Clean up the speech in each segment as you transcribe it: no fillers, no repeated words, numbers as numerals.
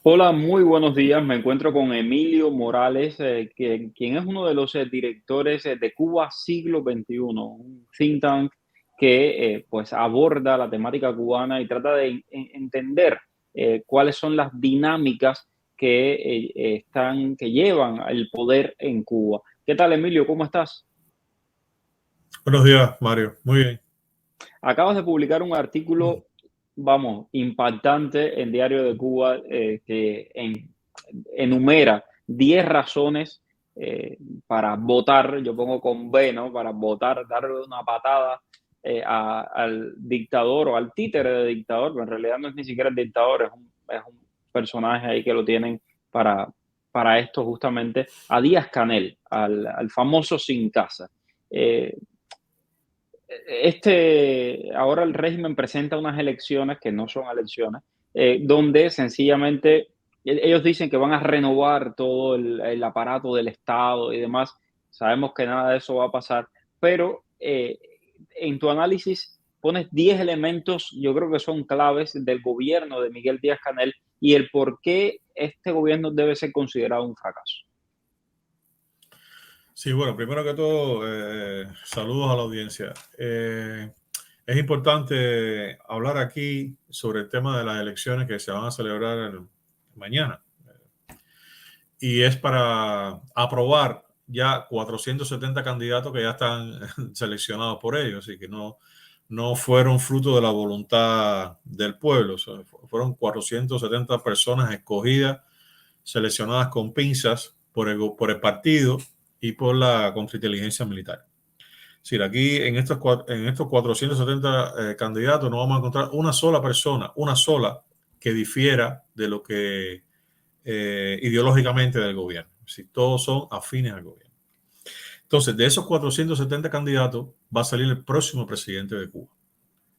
Hola, muy buenos días. Me encuentro con Emilio Morales, quien es uno de los directores de Cuba Siglo XXI, un think tank que pues aborda la temática cubana y trata de entender cuáles son las dinámicas que llevan el poder en Cuba. ¿Qué tal, Emilio? ¿Cómo estás? Buenos días, Mario. Muy bien. Acabas de publicar un artículo, vamos, impactante en Diario de Cuba enumera 10 razones para votar, yo pongo con B, ¿no? Para votar, darle una patada al dictador o al títere de dictador, pero en realidad no es ni siquiera el dictador, es un personaje ahí que lo tienen para, para esto justamente, a Díaz Canel, al famoso sin casa. Eh, ahora el régimen presenta unas elecciones que no son elecciones, donde sencillamente ellos dicen que van a renovar todo el aparato del Estado y demás. Sabemos que nada de eso va a pasar, pero en tu análisis pones 10 elementos, yo creo que son claves del gobierno de Miguel Díaz Canel y el por qué este gobierno debe ser considerado un fracaso. Sí, bueno, primero que todo, saludos a la audiencia. Es importante hablar aquí sobre el tema de las elecciones que se van a celebrar mañana. Y es para aprobar ya 470 candidatos que ya están seleccionados por ellos y que no fueron fruto de la voluntad del pueblo. O sea, fueron 470 personas escogidas, seleccionadas con pinzas por el partido y por la contrainteligencia militar. Es decir, aquí en estos 470 candidatos no vamos a encontrar una sola persona, una sola, que difiera de lo que ideológicamente del gobierno. Es decir, todos son afines al gobierno. Entonces, de esos 470 candidatos va a salir el próximo presidente de Cuba.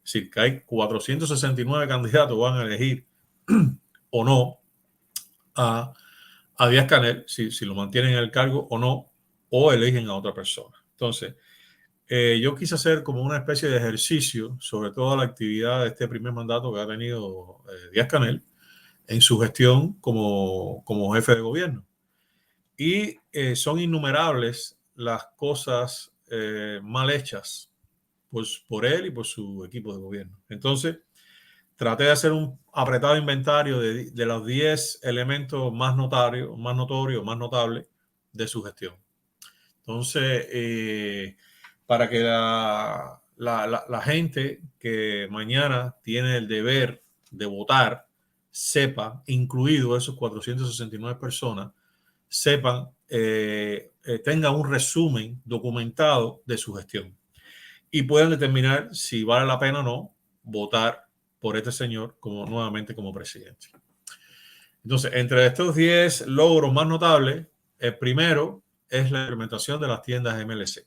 Es decir, que hay 469 candidatos van a elegir o no a, a Díaz Canel, si lo mantienen en el cargo o no, o eligen a otra persona. Entonces, yo quise hacer como una especie de ejercicio sobre toda la actividad de este primer mandato que ha tenido Díaz Canel en su gestión como jefe de gobierno. Y son innumerables las cosas mal hechas por él y por su equipo de gobierno. Entonces, traté de hacer un apretado inventario de los 10 elementos más notorios, más notables de su gestión. Entonces, para que la gente que mañana tiene el deber de votar sepa, incluido esos 469 personas, sepan, tengan un resumen documentado de su gestión y puedan determinar si vale la pena o no votar por este señor nuevamente como presidente. Entonces, entre estos 10 logros más notables, el primero es la implementación de las tiendas MLC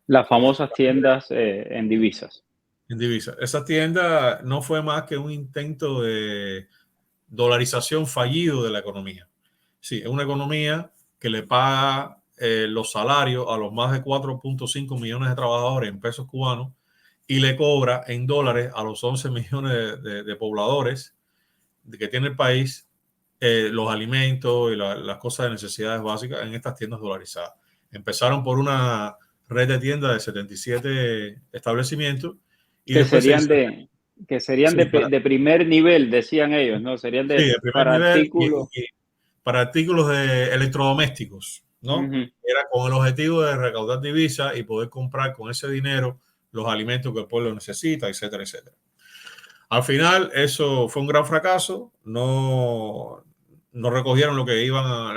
Las famosas tiendas en divisas. en divisas. Esa tienda no fue más que un intento de dolarización fallido de la economía. Sí, es una economía que le paga los salarios a los más de 4.5 millones de trabajadores en pesos cubanos y le cobra en dólares a los 11 millones de pobladores que tiene el país los alimentos y las cosas de necesidades básicas en estas tiendas dolarizadas. Empezaron por una red de tiendas de 77 establecimientos y Que después se serían hizo, de, que serían sí, de primer nivel, decían ellos, ¿no? Serían sí, el primer para nivel artículos. y para artículos de electrodomésticos, ¿no? Ujú. Era con el objetivo de recaudar divisas y poder comprar con ese dinero los alimentos que el pueblo necesita, etcétera, etcétera. Al final, eso fue un gran fracaso. No recogieron lo que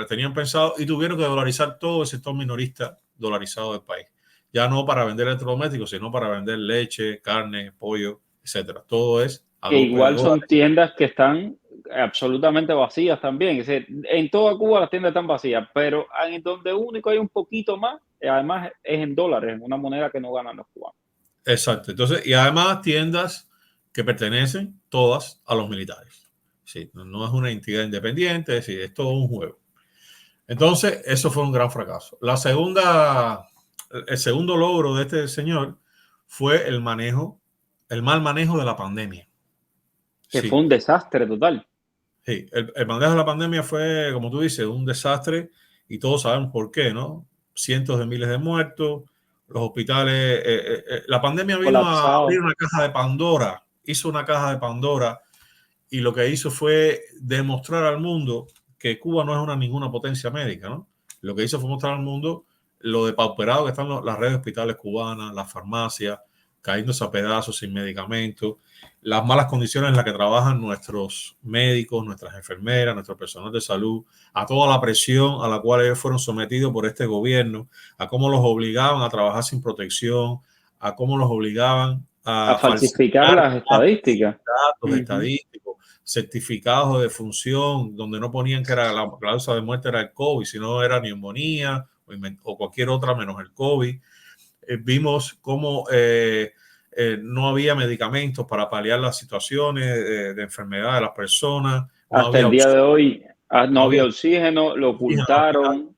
tenían pensado y tuvieron que dolarizar todo el sector minorista dolarizado del país. Ya no para vender electrodomésticos, sino para vender leche, carne, pollo, etcétera. Todo es a Que golpe de igual son dólares. tiendas que están absolutamente vacías también. Es decir, en toda Cuba las tiendas están vacías, pero en donde único hay un poquito más, además es en dólares, en una moneda que no ganan los cubanos. Exacto. Entonces, y además tiendas que pertenecen todas a los militares. Sí, no es una entidad independiente, es decir, es todo un juego. Entonces, eso fue un gran fracaso. El segundo logro de este señor fue el mal manejo de la pandemia. Que fue Sí, un desastre total. Sí, el manejo de la pandemia fue, como tú dices, un desastre y todos sabemos por qué, ¿no? Cientos de miles de muertos, los hospitales. La pandemia vino a abrir Colapsado. una caja de Pandora, hizo una caja de Pandora y lo que hizo fue demostrar al mundo que Cuba no es ninguna potencia médica, ¿no? Lo que hizo fue mostrar al mundo lo depauperado que están las redes de hospitales cubanas, las farmacias, cayéndose a pedazos sin medicamentos, las malas condiciones en las que trabajan nuestros médicos, nuestras enfermeras, nuestro personal de salud, a toda la presión a la cual ellos fueron sometidos por este gobierno, a cómo los obligaban a trabajar sin protección, a cómo los obligaban A a falsificar falsificar las estadísticas. datos Ujú. estadísticos, certificados de defunción, donde no ponían que era la causa de muerte era el COVID, sino era neumonía o cualquier otra menos el COVID. Vimos cómo no había medicamentos para paliar las situaciones de enfermedad de las personas, no Hasta había el día de oxígeno, hoy no no había había oxígeno, oxígeno.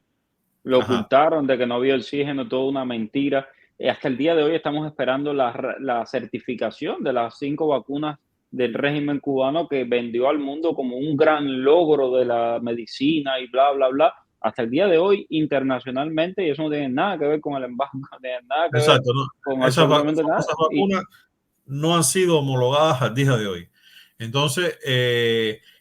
lo Ajá, ocultaron de que no había oxígeno, toda una mentira. Hasta el día de hoy estamos esperando la certificación de las 5 vacunas del régimen cubano que vendió al mundo como un gran logro de la medicina y bla, bla, bla. Hasta el día de hoy, internacionalmente, y eso no tiene nada que ver con el embargo, no tiene nada que ver exacto. ¿No? con Esas absolutamente nada. famosas vacunas no han sido homologadas al día de hoy. Entonces,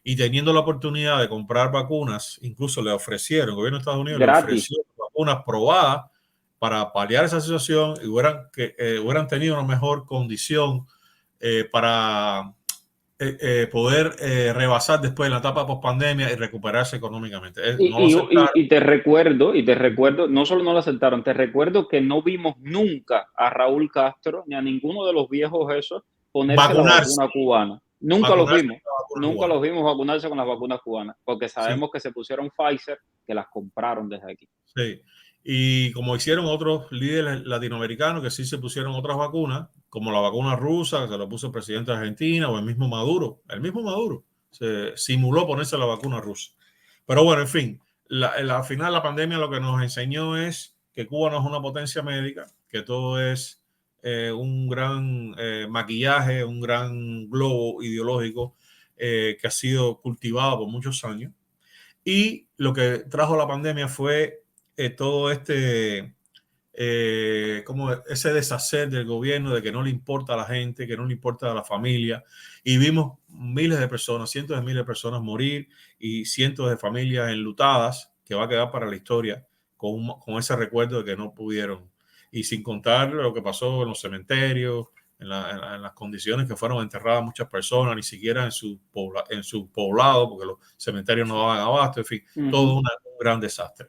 y teniendo la oportunidad de comprar vacunas, incluso le ofrecieron, el gobierno de Estados Unidos le Gratis. ofreció vacunas probadas para paliar esa situación y hubieran tenido una mejor condición para poder rebasar después en la etapa post pandemia y recuperarse económicamente. No lo aceptaron. Y te recuerdo, no solo no lo aceptaron, te recuerdo que no vimos nunca a Raúl Castro ni a ninguno de los viejos esos ponerse la Vacunarse, vacuna cubana. vacunarse con la vacuna Nunca cubana. los vimos vacunarse con las vacunas cubanas, porque Sí, sabemos que se pusieron Pfizer, que las compraron desde aquí. sí. Y como hicieron otros líderes latinoamericanos que sí se pusieron otras vacunas, como la vacuna rusa, que se lo puso el presidente de Argentina, o el mismo Maduro se simuló ponerse la vacuna rusa. Pero bueno, en fin, al final la pandemia lo que nos enseñó es que Cuba no es una potencia médica, que todo es un gran maquillaje, un gran globo ideológico que ha sido cultivado por muchos años. Y lo que trajo la pandemia fue todo como ese deshacer del gobierno de que no le importa a la gente, que no le importa a la familia. Y vimos miles de personas, cientos de miles de personas morir y cientos de familias enlutadas que va a quedar para la historia con ese recuerdo de que no pudieron. Y sin contar lo que pasó en los cementerios, en las condiciones que fueron enterradas muchas personas, ni siquiera en su poblado, porque los cementerios no daban abasto, en fin, todo Ujú. un gran desastre.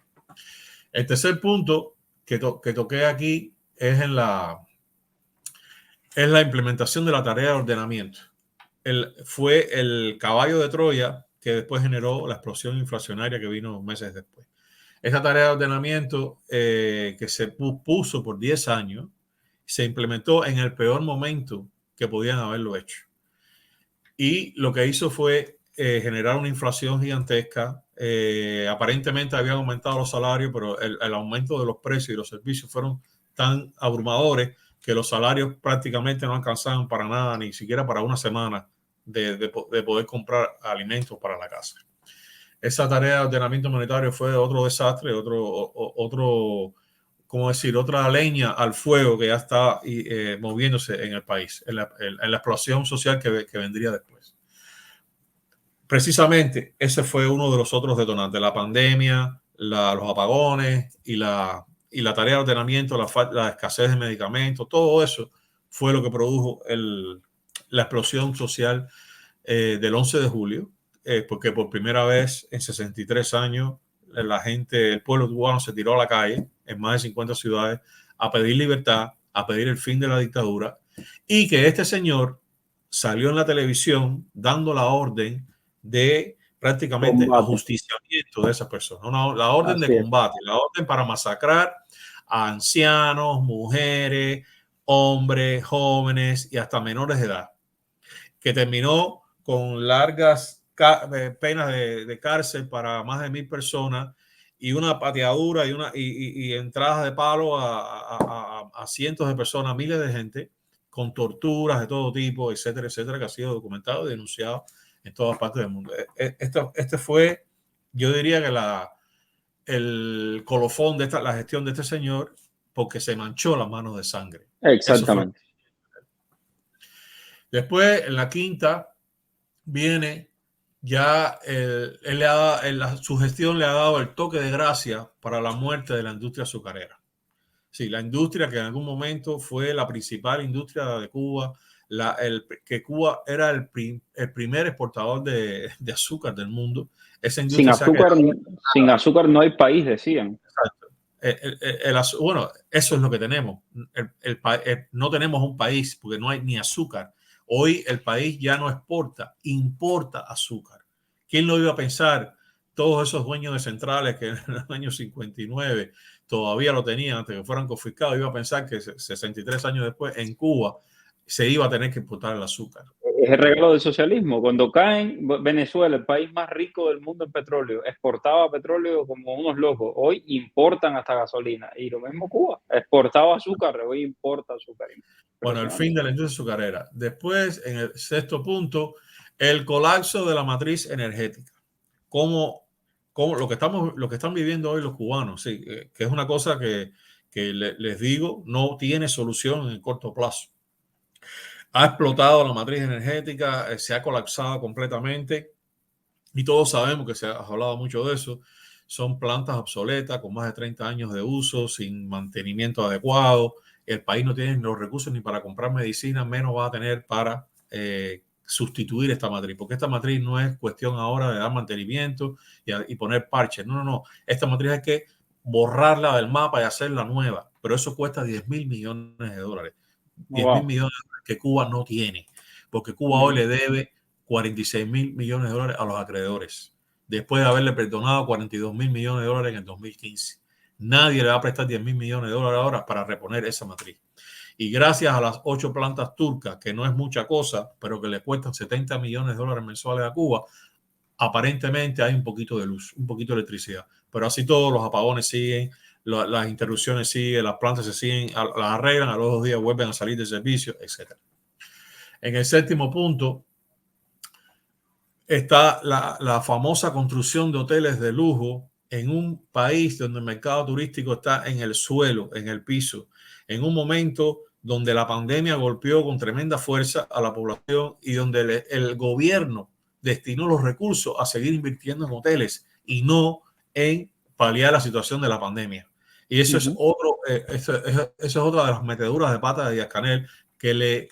El tercer punto que toqué aquí es la implementación de la tarea de ordenamiento. Fue el caballo de Troya que después generó la explosión inflacionaria que vino meses después. Esta tarea de ordenamiento que se puso por 10 años se implementó en el peor momento que podían haberlo hecho. Y lo que hizo fue generar una inflación gigantesca. Aparentemente habían aumentado los salarios, pero el aumento de los precios y los servicios fueron tan abrumadores que los salarios prácticamente no alcanzaban para nada, ni siquiera para una semana de poder comprar alimentos para la casa. Esa tarea de ordenamiento monetario fue otro desastre, ¿cómo decir? Otra leña al fuego que ya está moviéndose en el país, en la explosión social que vendría después. Precisamente ese fue uno de los otros detonantes, la pandemia, los apagones y la tarea de ordenamiento, la escasez de medicamentos, todo eso fue lo que produjo la explosión social del 11 de julio, porque por primera vez en 63 años el pueblo cubano se tiró a la calle en más de 50 ciudades a pedir libertad, a pedir el fin de la dictadura, y que este señor salió en la televisión dando la orden de prácticamente Combate. ajusticiamiento de esas personas, la orden de Así es. combate, la orden para masacrar a ancianos, mujeres, hombres, jóvenes y hasta menores de edad, que terminó con largas penas de cárcel para más de 1.000 personas y una pateadura y entradas de palo a cientos de personas, miles de gente, con torturas de todo tipo, etcétera, etcétera, que ha sido documentado y denunciado en todas partes del mundo. Este fue, yo diría que el colofón de la gestión de este señor, porque se manchó las manos de sangre. Eso fue. Exactamente. Después, en la quinta, viene ya su gestión le ha dado el toque de gracia para la muerte de la industria azucarera. Sí, la industria que en algún momento fue la principal industria de Cuba, que Cuba era el primer exportador de azúcar del mundo. Esa industria se ha quedado. Sin azúcar no hay país, decían. Exacto. Bueno, eso es lo que tenemos. No tenemos un país porque no hay ni azúcar. Hoy el país ya no exporta, importa azúcar. ¿Quién lo iba a pensar? Todos esos dueños de centrales que en los años 59 todavía lo tenían antes que fueran confiscados, iba a pensar que 63 años después en Cuba se iba a tener que importar el azúcar. Es el regalo del socialismo. Cuando caen, Venezuela, el país más rico del mundo en petróleo, exportaba petróleo como unos locos. Hoy importan hasta gasolina. Y lo mismo Cuba. Exportaba azúcar, hoy importa azúcar. Bueno, el fin de la industria azucarera. Después, en el sexto punto, el colapso de la matriz energética. Como lo que están viviendo hoy los cubanos, sí, que es una cosa que les digo, no tiene solución en el corto plazo. Ha explotado la matriz energética, se ha colapsado completamente y todos sabemos que se ha hablado mucho de eso. Son plantas obsoletas con más de 30 años de uso, sin mantenimiento adecuado. El país no tiene los recursos ni para comprar medicina, menos va a tener para sustituir esta matriz, porque esta matriz no es cuestión ahora de dar mantenimiento y poner parches. No. Esta matriz hay que borrarla del mapa y hacerla nueva, pero eso cuesta 10.000 millones de dólares. 10.000 millones de dólares que Cuba no tiene, porque Cuba hoy le debe 46.000 millones de dólares a los acreedores, después de haberle perdonado 42.000 millones de dólares en el 2015. Nadie le va a prestar 10.000 millones de dólares ahora para reponer esa matriz. Y gracias a las 8 plantas turcas, que no es mucha cosa, pero que le cuestan 70 millones de dólares mensuales a Cuba, aparentemente hay un poquito de luz, un poquito de electricidad. Pero así todos los apagones siguen, las interrupciones siguen, las plantas se siguen, las arreglan, a los 2 días vuelven a salir de servicio, etc. En el séptimo punto está la famosa construcción de hoteles de lujo en un país donde el mercado turístico está en el suelo, en el piso, en un momento donde la pandemia golpeó con tremenda fuerza a la población y donde el gobierno destinó los recursos a seguir invirtiendo en hoteles y no en paliar la situación de la pandemia. Y eso es eso es otra de las meteduras de pata de Díaz-Canel, que le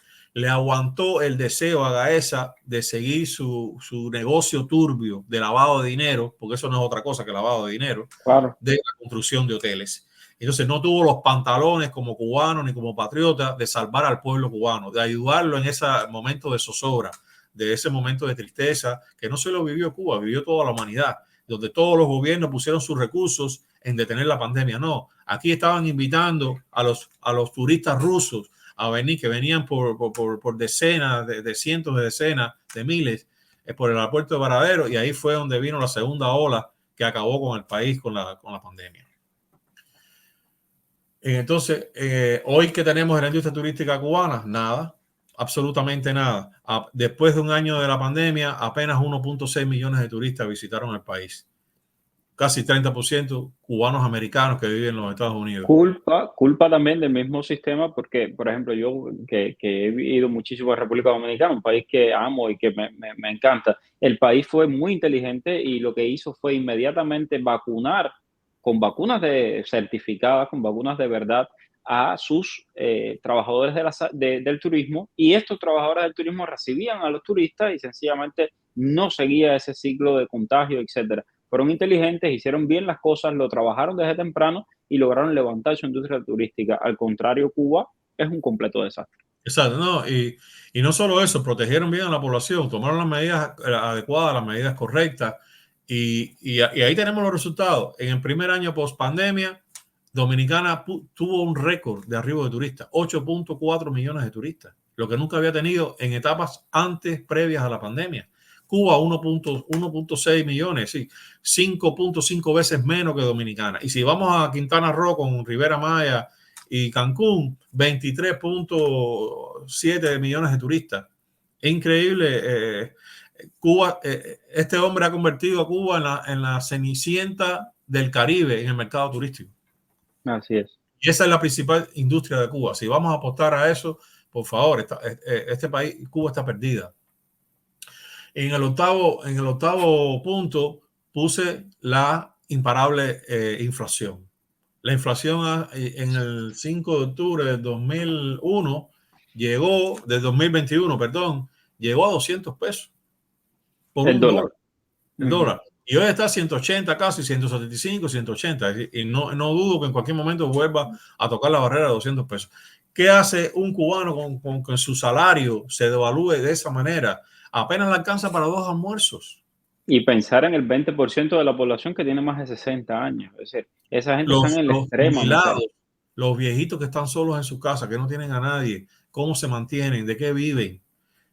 aguantó el deseo a Gaesa de seguir su negocio turbio de lavado de dinero, porque eso no es otra cosa que lavado de dinero, claro, de la construcción de hoteles. Entonces no tuvo los pantalones como cubano ni como patriota de salvar al pueblo cubano, de ayudarlo en ese momento de zozobra, de ese momento de tristeza, que no solo vivió Cuba, vivió toda la humanidad, donde todos los gobiernos pusieron sus recursos en detener la pandemia. No, aquí estaban invitando a los turistas rusos a venir, que venían por decenas, de cientos de decenas, de miles, por el aeropuerto de Varadero, y ahí fue donde vino la segunda ola que acabó con el país, con la pandemia. Entonces, hoy que tenemos en la industria turística cubana, nada, absolutamente nada. Después de un año de la pandemia, apenas 1.6 millones de turistas visitaron el país. Casi 30% cubanos americanos que viven en los Estados Unidos. Culpa también del mismo sistema, porque, por ejemplo, yo que he vivido muchísimo en República Dominicana, un país que amo y que me encanta, el país fue muy inteligente y lo que hizo fue inmediatamente vacunar con vacunas certificadas, con vacunas de verdad, a sus trabajadores del turismo, y estos trabajadores del turismo recibían a los turistas y sencillamente no seguía ese ciclo de contagio, etcétera. Fueron inteligentes, hicieron bien las cosas, lo trabajaron desde temprano y lograron levantar su industria turística. Al contrario, Cuba es un completo desastre. Exacto, no, y no solo eso, protegieron bien a la población, tomaron las medidas adecuadas, las medidas correctas, y ahí tenemos los resultados. En el primer año post pandemia, Dominicana tuvo un récord de arribo de turistas, 8.4 millones de turistas, lo que nunca había tenido en etapas antes, previas a la pandemia. Cuba 1.6 millones, sí, 5.5 veces menos que Dominicana. Y si vamos a Quintana Roo con Rivera Maya y Cancún, 23.7 millones de turistas. Es increíble Cuba, este hombre ha convertido a Cuba en la cenicienta del Caribe en el mercado turístico. Así es. Y esa es la principal industria de Cuba. Si vamos a apostar a eso, por favor, este país, Cuba está perdida. En el octavo punto puse la imparable inflación. La inflación en el 5 de octubre del 2001 del 2021, perdón, llegó a 200 pesos por El un dólar. dólar. El dólar. Y hoy está a 180 casi, 175, 180. Y no dudo que en cualquier momento vuelva a tocar la barrera de 200 pesos. ¿Qué hace un cubano con su salario se devalúe de esa manera? Apenas le alcanza para 2 almuerzos. Y pensar en el 20% de la población que tiene más de 60 años. Es decir, esa gente está en la Los extrema jubilados, miseria. los viejitos que están solos en su casa, que no tienen a nadie, cómo se mantienen, de qué viven.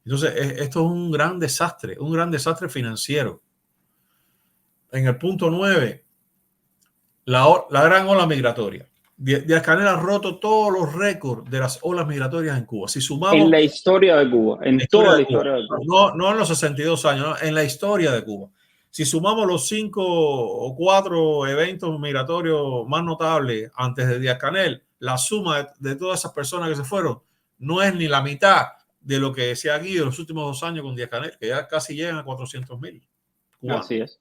Entonces, esto es un gran desastre financiero. En el punto 9, la gran ola migratoria. Díaz-Canel ha roto todos los récords de las olas migratorias en Cuba. Si sumamos En la historia de Cuba, en toda la historia de Cuba. no en los 62 años, no, en la historia de Cuba. Si sumamos los 5 o 4 eventos migratorios más notables antes de Díaz-Canel, la suma de todas esas personas que se fueron no es ni la mitad de lo que se ha ido en los últimos 2 años con Díaz-Canel, que ya casi llegan a 400.000 cubanos. Así es.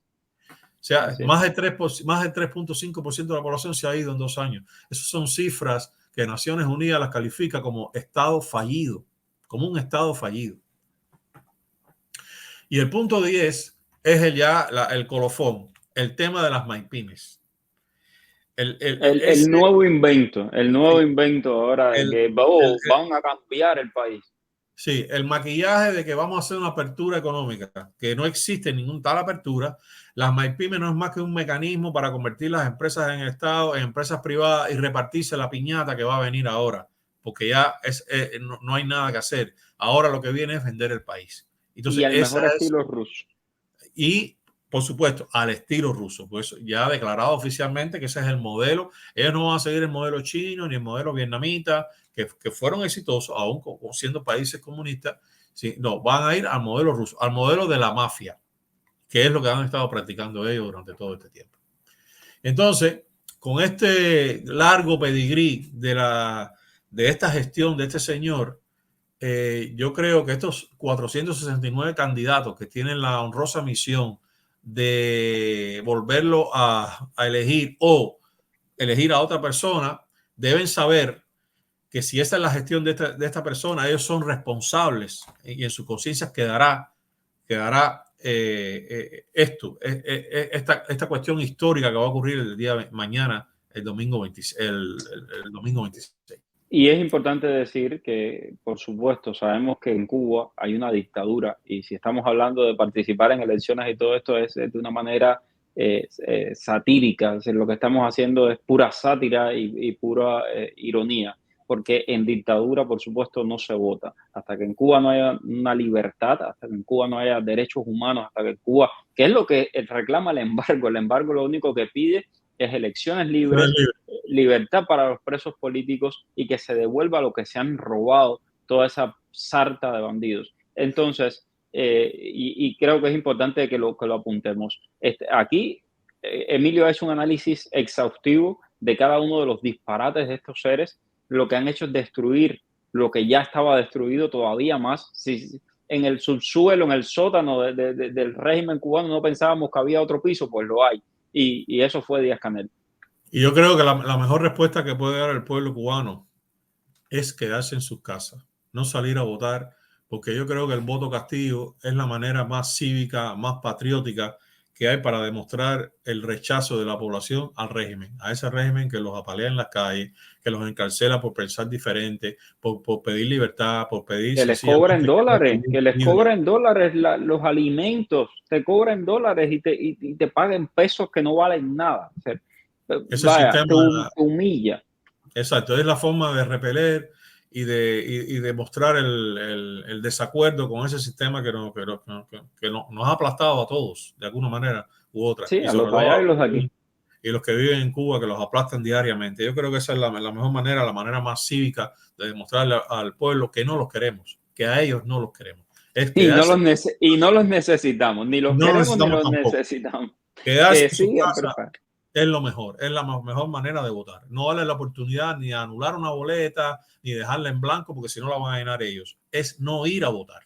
O sea, más del 3.5% de la población se ha ido en 2 años. Esas son cifras que Naciones Unidas las califica como estado fallido, como un estado fallido. Y el punto 10 es el colofón, el tema de las MyPymes. El nuevo invento ahora de que van a cambiar el país. Sí, el maquillaje de que vamos a hacer una apertura económica, que no existe ninguna tal apertura. Las MyPymes no es más que un mecanismo para convertir las empresas en el Estado, en empresas privadas y repartirse la piñata que va a venir ahora, porque ya no hay nada que hacer. Ahora lo que viene es vender el país. Entonces, Y al mejor estilo ruso. Y, por supuesto, al estilo ruso. Pues ya ha declarado oficialmente que ese es el modelo. Ellos no van a seguir el modelo chino ni el modelo vietnamita, que fueron exitosos, aún siendo países comunistas. Sí, no, van a ir al modelo ruso, al modelo de la mafia, que es lo que han estado practicando ellos durante todo este tiempo. Entonces, con este largo pedigrí de esta gestión de este señor, yo creo que estos 469 candidatos que tienen la honrosa misión de volverlo a elegir o elegir a otra persona, deben saber que si esa es la gestión de esta persona, ellos son responsables y en sus conciencias quedará esta cuestión histórica que va a ocurrir el día de mañana, el domingo 26. El domingo 26. Y es importante decir que, por supuesto, sabemos que en Cuba hay una dictadura y si estamos hablando de participar en elecciones y todo esto es de una manera satírica, es decir, lo que estamos haciendo es pura sátira y pura ironía, porque en dictadura, por supuesto, no se vota. Hasta que en Cuba no haya una libertad, hasta que en Cuba no haya derechos humanos, hasta que en Cuba, que es lo que reclama el embargo lo único que pide es elecciones libres, libertad para los presos políticos y que se devuelva lo que se han robado, toda esa sarta de bandidos. Entonces, y creo que es importante que lo apuntemos. Aquí, Emilio ha hecho un análisis exhaustivo de cada uno de los disparates de estos seres. Lo que han hecho es destruir lo que ya estaba destruido todavía más. Si en el subsuelo, en el sótano del régimen cubano no pensábamos que había otro piso, pues lo hay. Y eso fue Díaz-Canel. Y yo creo que la mejor respuesta que puede dar el pueblo cubano es quedarse en sus casas, no salir a votar, porque yo creo que el voto castigo es la manera más cívica, más patriótica que hay para demostrar el rechazo de la población al régimen, a ese régimen que los apalea en las calles, que los encarcela por pensar diferente, por pedir libertad, por pedir... Que les cobren dólares, los alimentos, te cobren dólares y te paguen pesos que no valen nada. O sea, ese vaya, sistema, te humilla. Exacto, es la forma de repeler y de mostrar el desacuerdo con ese sistema que nos ha aplastado a todos de alguna manera u otra. Sí, Y a sobre los de allá y los de aquí. Y los que viven en Cuba, que los aplastan diariamente. Yo creo que esa es la mejor manera, la manera más cívica de demostrarle al pueblo que no los queremos, que a ellos no los queremos. Es Y no quedarse, y no los necesitamos, ni los no lo queremos ni necesitamos los tampoco. necesitamos. Quedarse Que en su sigan casa preparando. es lo mejor, es la mejor manera de votar. No darle la oportunidad ni a anular una boleta, ni dejarla en blanco, porque si no la van a llenar ellos. Es no ir a votar.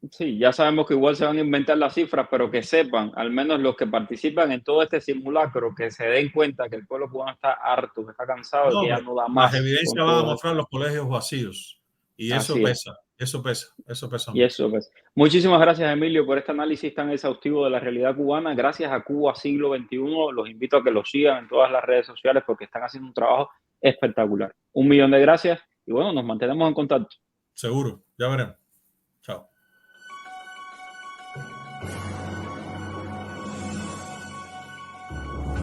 Sí, ya sabemos que igual se van a inventar las cifras, pero que sepan, al menos los que participan en todo este simulacro, que se den cuenta que el pueblo cubano está harto, que está cansado y No, que ya hombre, no da las más con evidencias van a todo esto. mostrar los colegios vacíos y Así es. eso pesa Y mucho. eso, pues. Muchísimas gracias, Emilio, por este análisis tan exhaustivo de la realidad cubana. Gracias a Cuba Siglo XXI. Los invito a que lo sigan en todas las redes sociales porque están haciendo un trabajo espectacular. 1 millón de gracias y bueno, nos mantenemos en contacto. Seguro, ya veremos.